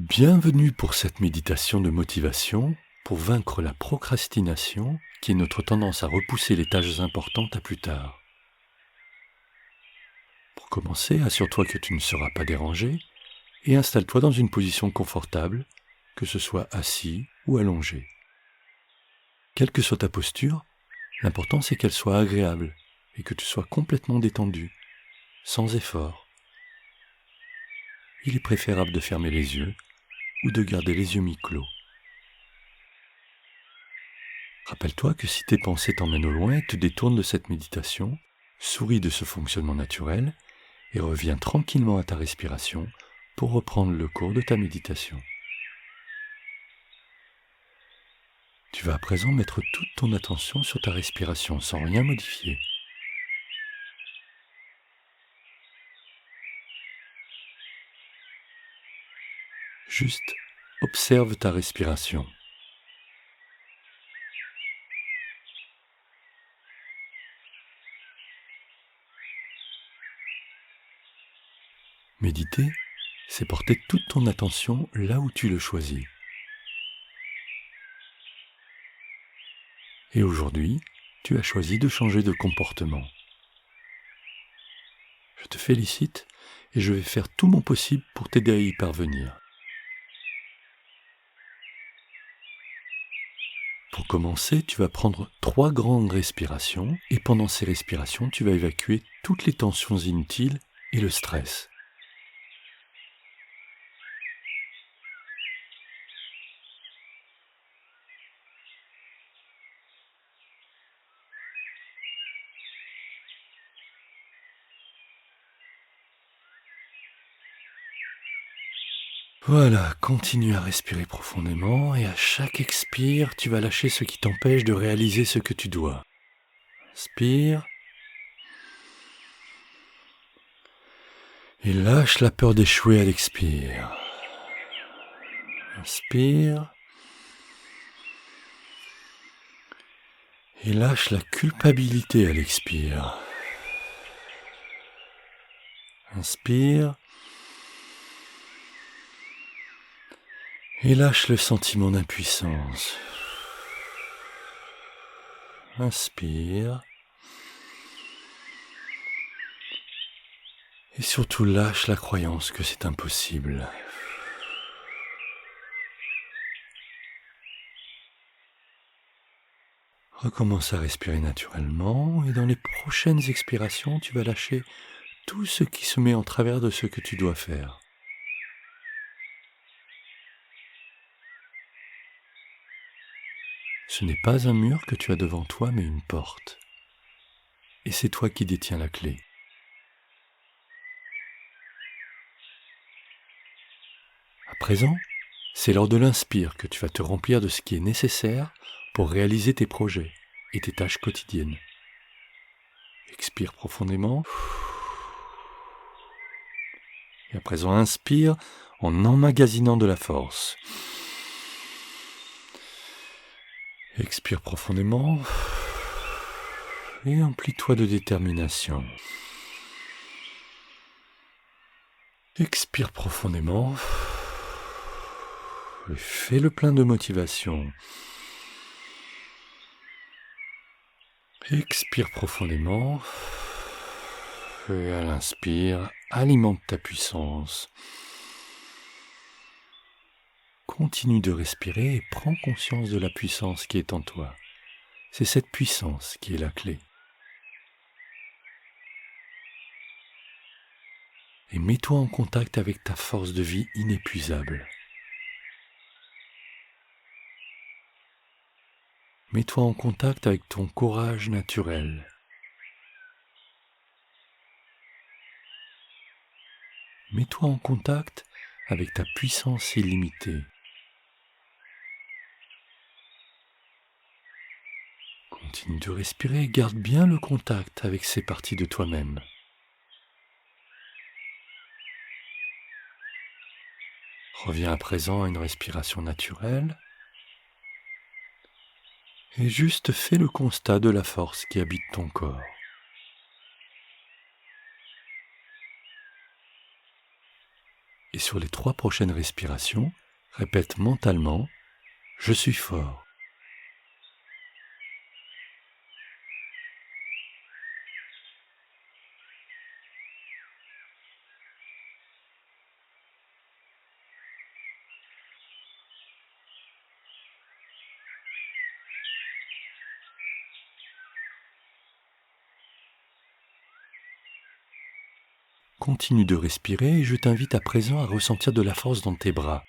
Bienvenue pour cette méditation de motivation pour vaincre la procrastination qui est notre tendance à repousser les tâches importantes à plus tard. Pour commencer, assure-toi que tu ne seras pas dérangé et installe-toi dans une position confortable, que ce soit assis ou allongé. Quelle que soit ta posture, l'important c'est qu'elle soit agréable et que tu sois complètement détendu, sans effort. Il est préférable de fermer les yeux ou de garder les yeux mi-clos. Rappelle-toi que si tes pensées t'emmènent au loin et te détournent de cette méditation, souris de ce fonctionnement naturel et reviens tranquillement à ta respiration pour reprendre le cours de ta méditation. Tu vas à présent mettre toute ton attention sur ta respiration sans rien modifier. Juste observe ta respiration. Méditer, c'est porter toute ton attention là où tu le choisis. Et aujourd'hui, tu as choisi de changer de comportement. Je te félicite et je vais faire tout mon possible pour t'aider à y parvenir. Pour commencer, tu vas prendre 3 grandes respirations et pendant ces respirations, tu vas évacuer toutes les tensions inutiles et le stress. Voilà, continue à respirer profondément et à chaque expire, tu vas lâcher ce qui t'empêche de réaliser ce que tu dois. Inspire. Et lâche la peur d'échouer à l'expire. Inspire. Et lâche la culpabilité à l'expire. Inspire. Et lâche le sentiment d'impuissance. Inspire. Et surtout lâche la croyance que c'est impossible. Recommence à respirer naturellement et dans les prochaines expirations, tu vas lâcher tout ce qui se met en travers de ce que tu dois faire. Ce n'est pas un mur que tu as devant toi, mais une porte. Et c'est toi qui détiens la clé. À présent, c'est lors de l'inspire que tu vas te remplir de ce qui est nécessaire pour réaliser tes projets et tes tâches quotidiennes. Expire profondément. Et à présent, inspire en emmagasinant de la force. Expire profondément et emplis-toi de détermination. Expire profondément et fais le plein de motivation. Expire profondément et à l'inspire, alimente ta puissance. Continue de respirer et prends conscience de la puissance qui est en toi. C'est cette puissance qui est la clé. Et mets-toi en contact avec ta force de vie inépuisable. Mets-toi en contact avec ton courage naturel. Mets-toi en contact avec ta puissance illimitée. Continue de respirer et garde bien le contact avec ces parties de toi-même. Reviens à présent à une respiration naturelle et juste fais le constat de la force qui habite ton corps. Et sur les 3 prochaines respirations, répète mentalement « Je suis fort ». Continue de respirer et je t'invite à présent à ressentir de la force dans tes bras.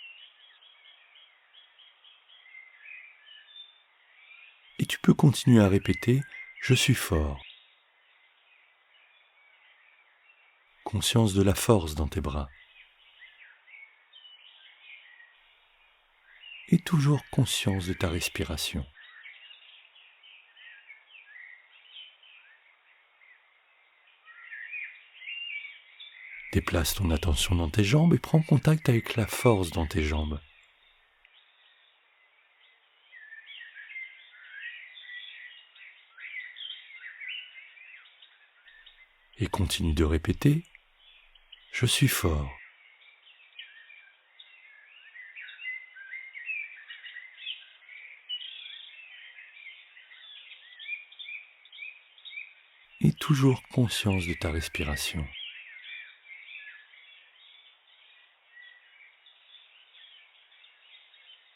Et tu peux continuer à répéter « Je suis fort ». Conscience de la force dans tes bras. Et toujours conscience de ta respiration. Déplace ton attention dans tes jambes et prends contact avec la force dans tes jambes. Et continue de répéter « Je suis fort ». Et toujours conscience de ta respiration.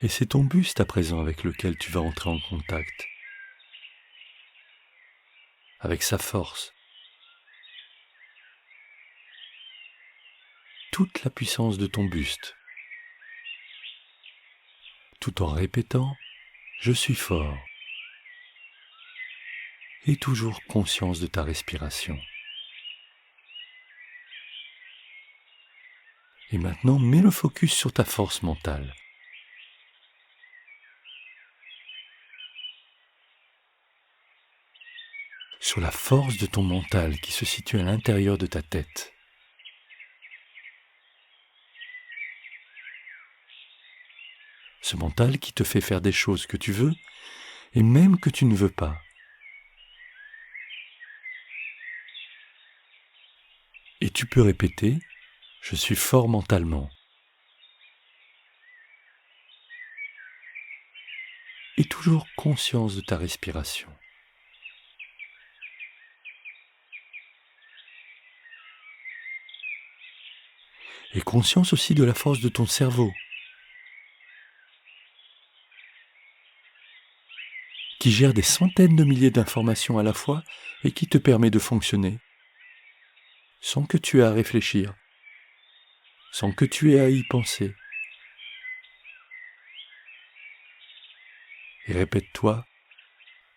Et c'est ton buste à présent avec lequel tu vas entrer en contact, avec sa force. Toute la puissance de ton buste, tout en répétant « Je suis fort » et toujours conscience de ta respiration. Et maintenant, mets le focus sur ta force mentale. Sur la force de ton mental qui se situe à l'intérieur de ta tête. Ce mental qui te fait faire des choses que tu veux et même que tu ne veux pas. Et tu peux répéter « Je suis fort mentalement ». Et toujours conscience de ta respiration. Et conscience aussi de la force de ton cerveau, qui gère des centaines de milliers d'informations à la fois et qui te permet de fonctionner, sans que tu aies à réfléchir, sans que tu aies à y penser. Et répète-toi,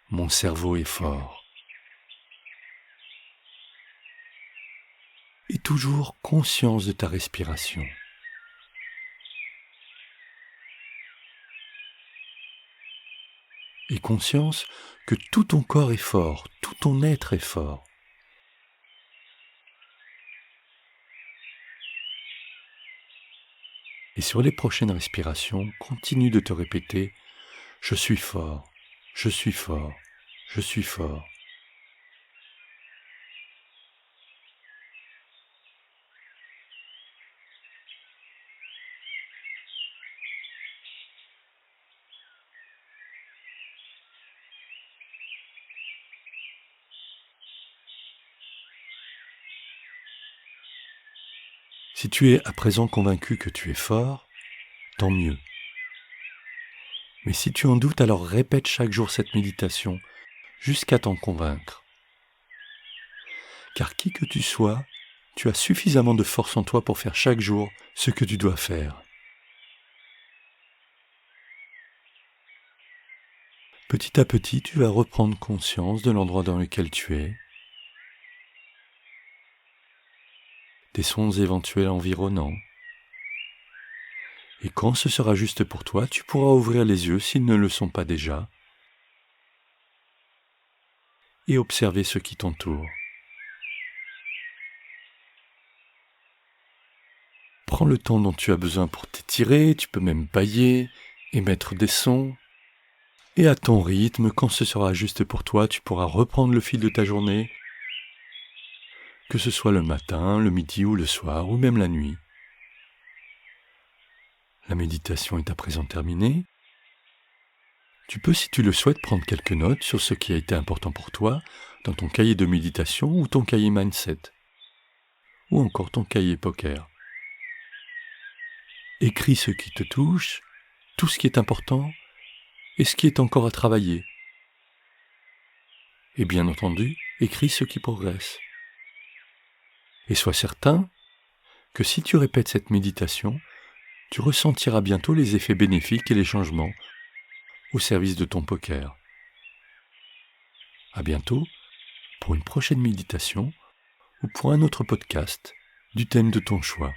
mon cerveau est fort. Et toujours conscience de ta respiration. Et conscience que tout ton corps est fort, tout ton être est fort. Et sur les prochaines respirations, continue de te répéter « Je suis fort, je suis fort, je suis fort ». Si tu es à présent convaincu que tu es fort, tant mieux. Mais si tu en doutes, alors répète chaque jour cette méditation jusqu'à t'en convaincre. Car qui que tu sois, tu as suffisamment de force en toi pour faire chaque jour ce que tu dois faire. Petit à petit, tu vas reprendre conscience de l'endroit dans lequel tu es, des sons éventuels environnants. Et quand ce sera juste pour toi, tu pourras ouvrir les yeux s'ils ne le sont pas déjà et observer ce qui t'entoure. Prends le temps dont tu as besoin pour t'étirer, tu peux même bâiller, émettre des sons. Et à ton rythme, quand ce sera juste pour toi, tu pourras reprendre le fil de ta journée, que ce soit le matin, le midi ou le soir, ou même la nuit. La méditation est à présent terminée. Tu peux, si tu le souhaites, prendre quelques notes sur ce qui a été important pour toi dans ton cahier de méditation ou ton cahier mindset, ou encore ton cahier poker. Écris ce qui te touche, tout ce qui est important et ce qui est encore à travailler. Et bien entendu, écris ce qui progresse. Et sois certain que si tu répètes cette méditation, tu ressentiras bientôt les effets bénéfiques et les changements au service de ton poker. À bientôt pour une prochaine méditation ou pour un autre podcast du thème de ton choix.